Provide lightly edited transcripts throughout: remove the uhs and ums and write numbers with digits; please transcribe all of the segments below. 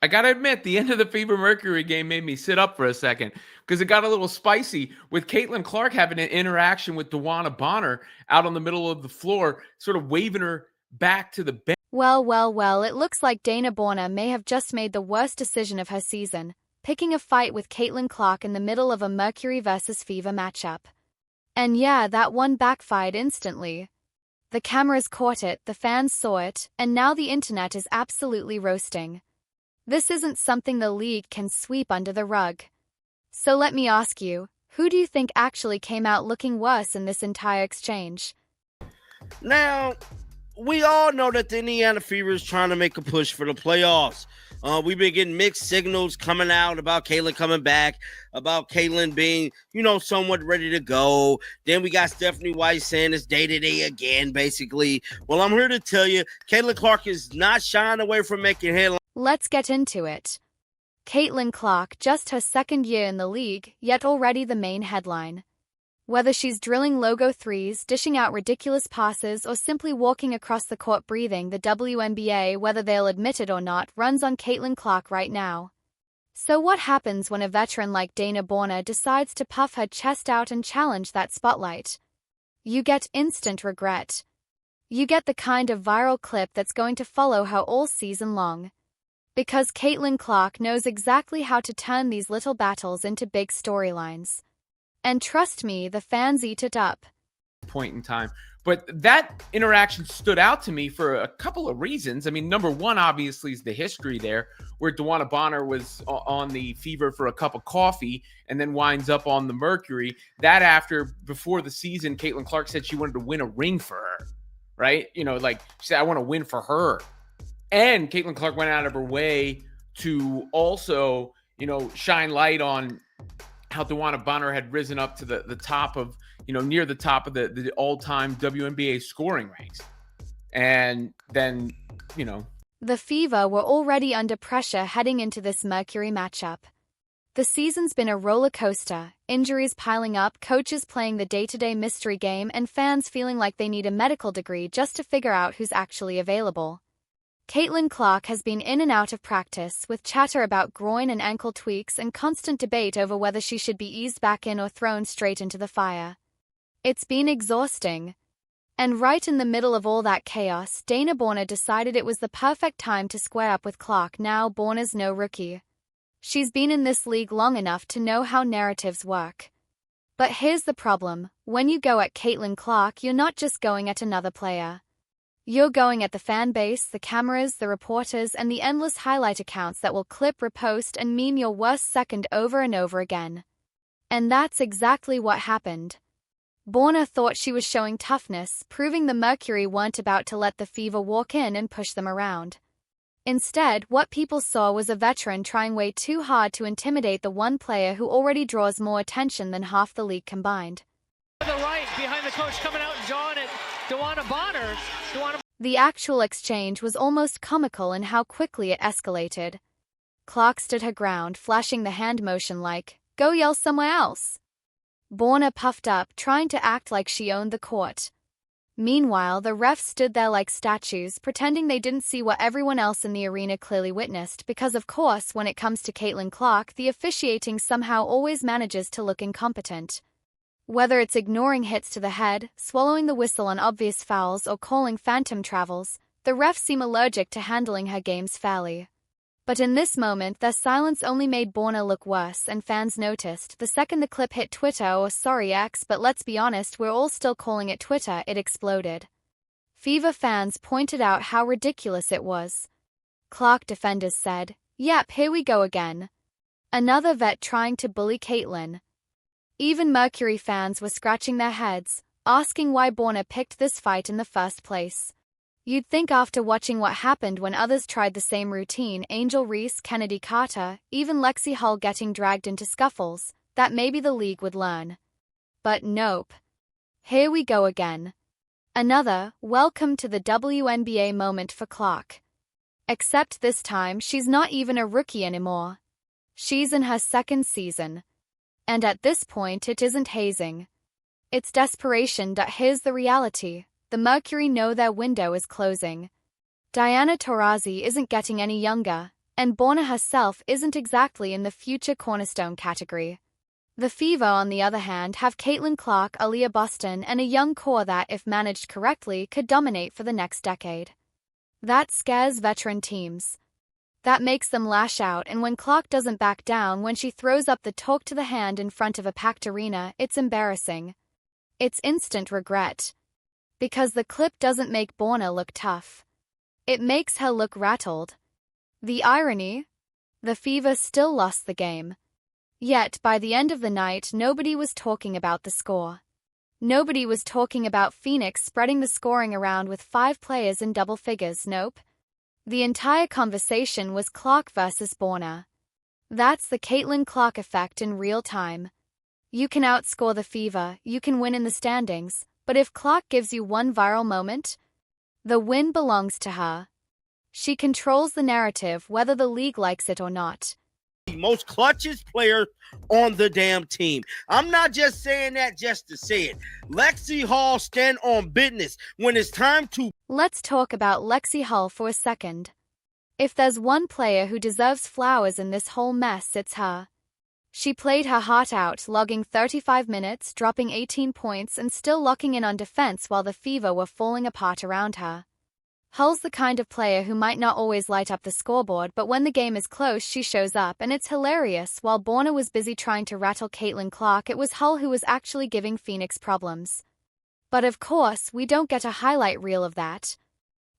I gotta admit, the end of the Fever Mercury game made me sit up for a second because it got a little spicy with Caitlin Clark having an interaction with Dewana Bonner out on the middle of the floor, sort of waving her back to the bench. Well, it looks like Dana Bonner may have just made the worst decision of her season, picking a fight with Caitlin Clark in the middle of a Mercury versus Fever matchup. And yeah, that one backfired instantly. The cameras caught it, the fans saw it, and now the internet is absolutely roasting. This isn't something the league can sweep under the rug. So let me ask you, who do you think actually came out looking worse in this entire exchange? Now, we all know that the Indiana Fever is trying to make a push for the playoffs. We've been getting mixed signals coming out about Caitlin coming back, about Caitlin being, somewhat ready to go. Then we got Stephanie White saying it's day-to-day again, basically. Well, I'm here to tell you, Caitlin Clark is not shying away from making headlines. Let's get into it. Caitlin Clark, just her second year in the league, yet already the main headline. Whether she's drilling logo threes, dishing out ridiculous passes, or simply walking across the court breathing, the WNBA, whether they'll admit it or not, runs on Caitlin Clark right now. So what happens when a veteran like Dana Bonner decides to puff her chest out and challenge that spotlight? You get instant regret. You get the kind of viral clip that's going to follow her all season long. Because Caitlin Clark knows exactly how to turn these little battles into big storylines. And trust me, the fans eat it up. Point in time. But that interaction stood out to me for a couple of reasons. I mean, number one, obviously, is the history there, where Dewana Bonner was on the Fever for a cup of coffee and then winds up on the Mercury. Before the season, Caitlin Clark said she wanted to win a ring for her, right? She said, I want to win for her. And Caitlin Clark went out of her way to also, shine light on how Dewana Bonner had risen up to the top of, near the top of the all-time WNBA scoring ranks. And then, The Fever were already under pressure heading into this Mercury matchup. The season's been a roller coaster, injuries piling up, coaches playing the day-to-day mystery game, and fans feeling like they need a medical degree just to figure out who's actually available. Caitlin Clark has been in and out of practice, with chatter about groin and ankle tweaks and constant debate over whether she should be eased back in or thrown straight into the fire. It's been exhausting. And right in the middle of all that chaos, Dana Bonner decided it was the perfect time to square up with Clark. Now, Bonner's no rookie. She's been in this league long enough to know how narratives work. But here's the problem: when you go at Caitlin Clark, you're not just going at another player. You're going at the fan base, the cameras, the reporters, and the endless highlight accounts that will clip, repost, and meme your worst second over and over again. And that's exactly what happened. Bonner thought she was showing toughness, proving the Mercury weren't about to let the Fever walk in and push them around. Instead, what people saw was a veteran trying way too hard to intimidate the one player who already draws more attention than half the league combined. To the right, behind the coach, coming out and jawing at Dewana Bonner. The actual exchange was almost comical in how quickly it escalated. Clark stood her ground, flashing the hand motion like, "Go yell somewhere else." Bonner puffed up, trying to act like she owned the court. Meanwhile, the refs stood there like statues, pretending they didn't see what everyone else in the arena clearly witnessed, because of course, when it comes to Caitlin Clark, the officiating somehow always manages to look incompetent. Whether it's ignoring hits to the head, swallowing the whistle on obvious fouls, or calling phantom travels, the refs seem allergic to handling her games fairly. But in this moment, their silence only made Bonner look worse, and fans noticed. The second the clip hit Twitter, or sorry X, but let's be honest, we're all still calling it Twitter, it exploded. Fever fans pointed out how ridiculous it was. Clark defenders said, "Yep, here we go again. Another vet trying to bully Caitlin." Even Mercury fans were scratching their heads, asking why Bonner picked this fight in the first place. You'd think after watching what happened when others tried the same routine, Angel Reese, Kennedy Carter, even Lexie Hull getting dragged into scuffles, that maybe the league would learn. But nope. Here we go again. Another welcome to the WNBA moment for Clark. Except this time she's not even a rookie anymore. She's in her second season. And at this point it isn't hazing. It's desperation. Here's the reality. The Mercury know their window is closing. Diana Taurasi isn't getting any younger, And Borna herself isn't exactly in the future cornerstone category. The Fever, on the other hand, have Caitlin Clark, Aaliyah Boston, and a young core that, if managed correctly, could dominate for the next decade. That scares veteran teams. That makes them lash out, and when Clark doesn't back down, when she throws up the talk to the hand in front of a packed arena, it's embarrassing. It's instant regret. Because the clip doesn't make Borna look tough. It makes her look rattled. The irony? The Fever still lost the game. Yet, by the end of the night, nobody was talking about the score. Nobody was talking about Phoenix spreading the scoring around with 5 players in double figures, nope. The entire conversation was Clark versus Borna. That's the Caitlin Clark effect in real time. You can outscore the Fever, you can win in the standings, but if Clark gives you one viral moment, the win belongs to her. She controls the narrative whether the league likes it or not. The most clutchest player on the damn team. I'm not just saying that just to say it. Lexie Hull stand on business when it's time to... Let's talk about Lexie Hull for a second. If there's one player who deserves flowers in this whole mess, it's her. She played her heart out, logging 35 minutes, dropping 18 points, and still locking in on defense while the Fever were falling apart around her. Hull's the kind of player who might not always light up the scoreboard, but when the game is close, she shows up, and it's hilarious. While Borna was busy trying to rattle Caitlin Clark, it was Hull who was actually giving Phoenix problems. But of course, we don't get a highlight reel of that.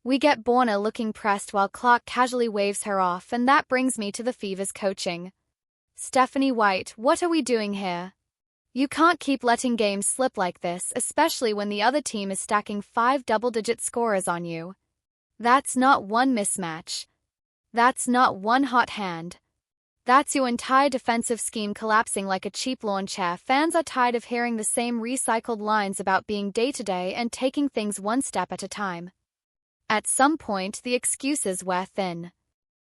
We get Borna looking pressed while Clark casually waves her off, and that brings me to the Fever's coaching. Stephanie White, what are we doing here? You can't keep letting games slip like this, especially when the other team is stacking 5 double-digit scorers on you. That's not one mismatch. That's not one hot hand. That's your entire defensive scheme collapsing like a cheap lawn chair. Fans are tired of hearing the same recycled lines about being day-to-day and taking things one step at a time. At some point, the excuses wear thin.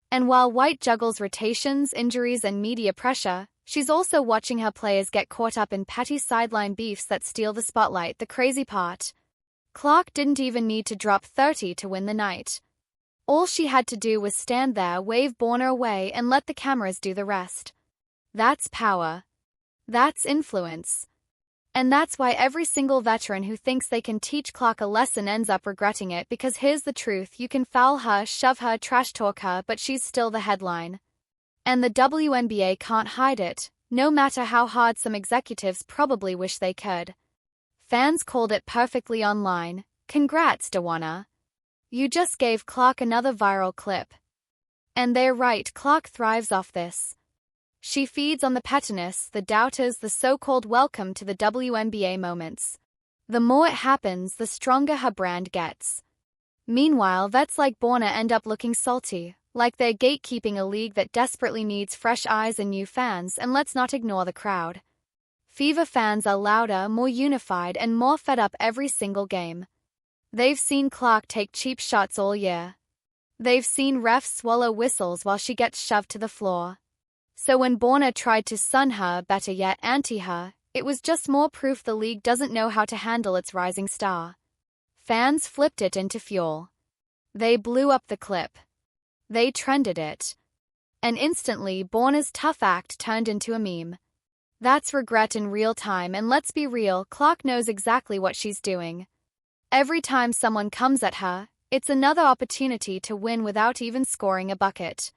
And while White juggles rotations, injuries, and media pressure, she's also watching her players get caught up in petty sideline beefs that steal the spotlight. The crazy part: Clark didn't even need to drop 30 to win the night. All she had to do was stand there, wave Borna away, and let the cameras do the rest. That's power. That's influence. And that's why every single veteran who thinks they can teach Clark a lesson ends up regretting it, because here's the truth: you can foul her, shove her, trash talk her, but she's still the headline. And the WNBA can't hide it, no matter how hard some executives probably wish they could. Fans called it perfectly online. Congrats, Dawana. You just gave Clark another viral clip. And they're right, Clark thrives off this. She feeds on the pettiness, the doubters, the so-called welcome to the WNBA moments. The more it happens, the stronger her brand gets. Meanwhile, vets like Borna end up looking salty, like they're gatekeeping a league that desperately needs fresh eyes and new fans. And let's not ignore the crowd. Fever fans are louder, more unified, and more fed up every single game. They've seen Clark take cheap shots all year. They've seen refs swallow whistles while she gets shoved to the floor. So when Borna tried to sun her, better yet anti her, it was just more proof the league doesn't know how to handle its rising star. Fans flipped it into fuel. They blew up the clip. They trended it. And instantly, Borna's tough act turned into a meme. That's regret in real time, and let's be real, Clark knows exactly what she's doing. Every time someone comes at her, it's another opportunity to win without even scoring a bucket.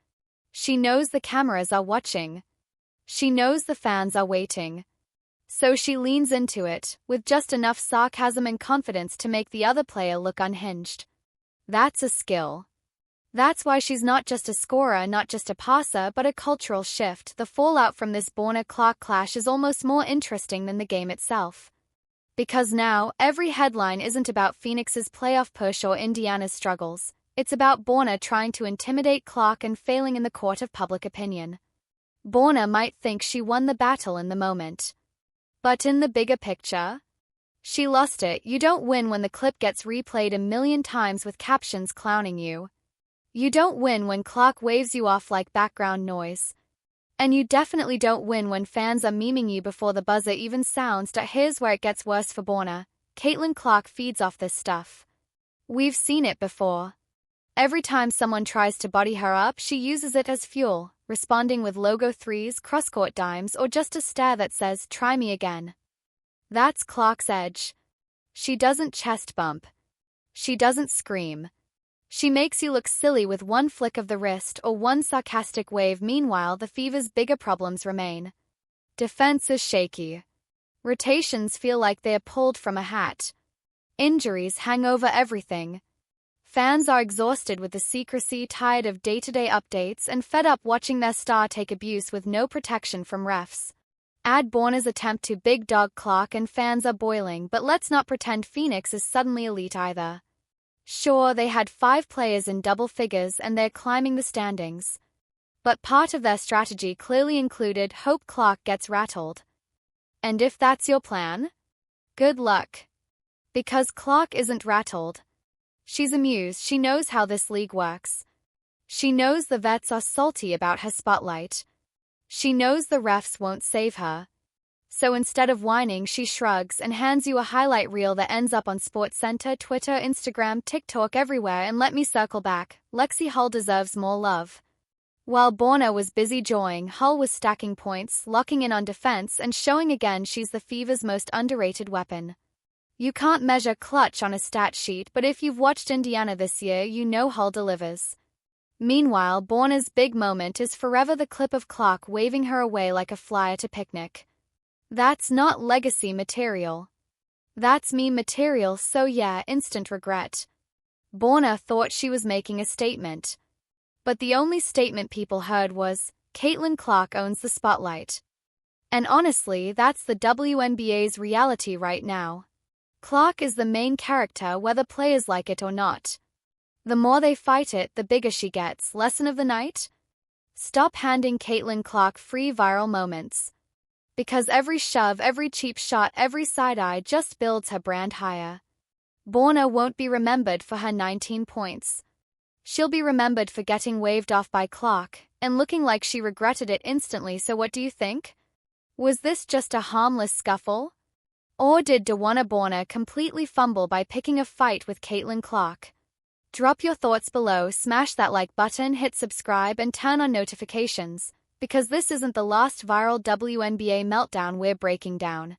She knows the cameras are watching. She knows the fans are waiting. So she leans into it, with just enough sarcasm and confidence to make the other player look unhinged. That's a skill. That's why she's not just a scorer, not just a passer, but a cultural shift. The fallout from this Borna-Clark clash is almost more interesting than the game itself. Because now, every headline isn't about Phoenix's playoff push or Indiana's struggles. It's about Borna trying to intimidate Clark and failing in the court of public opinion. Borna might think she won the battle in the moment. But in the bigger picture, she lost it. You don't win when the clip gets replayed a million times with captions clowning you. You don't win when Clark waves you off like background noise. And you definitely don't win when fans are memeing you before the buzzer even sounds. Here's where it gets worse for Borna. Caitlin Clark feeds off this stuff. We've seen it before. Every time someone tries to body her up, she uses it as fuel, responding with logo threes, cross-court dimes, or just a stare that says, "Try me again." That's Clark's edge. She doesn't chest bump. She doesn't scream. She makes you look silly with one flick of the wrist or one sarcastic wave. Meanwhile, the Fever's bigger problems remain. Defense is shaky. Rotations feel like they are pulled from a hat. Injuries hang over everything. Fans are exhausted with the secrecy, tired of day-to-day updates, and fed up watching their star take abuse with no protection from refs. Add Borna's attempt to big dog Clark and fans are boiling, but let's not pretend Phoenix is suddenly elite either. Sure, they had 5 players in double figures and they're climbing the standings. But part of their strategy clearly included hope Clark gets rattled. And if that's your plan, good luck. Because Clark isn't rattled. She's amused. She knows how this league works. She knows the vets are salty about her spotlight. She knows the refs won't save her. So instead of whining, she shrugs and hands you a highlight reel that ends up on SportsCenter, Twitter, Instagram, TikTok, everywhere. And let me circle back. Lexie Hull deserves more love. While Borna was busy jawing, Hull was stacking points, locking in on defense, and showing again she's the Fever's most underrated weapon. You can't measure clutch on a stat sheet, but if you've watched Indiana this year, you know Hull delivers. Meanwhile, Borna's big moment is forever the clip of Clark waving her away like a fly at a picnic. That's not legacy material. That's meme material, so yeah, instant regret. Borna thought she was making a statement. But the only statement people heard was, Caitlin Clark owns the spotlight. And honestly, that's the WNBA's reality right now. Clark is the main character whether players like it or not. The more they fight it, the bigger she gets. Lesson of the night? Stop handing Caitlin Clark free viral moments. Because every shove, every cheap shot, every side-eye just builds her brand higher. Borna won't be remembered for her 19 points. She'll be remembered for getting waved off by Clark and looking like she regretted it instantly. So what do you think? Was this just a harmless scuffle? Or did Borna completely fumble by picking a fight with Caitlin Clark? Drop your thoughts below, smash that like button, hit subscribe, and turn on notifications, because this isn't the last viral WNBA meltdown we're breaking down.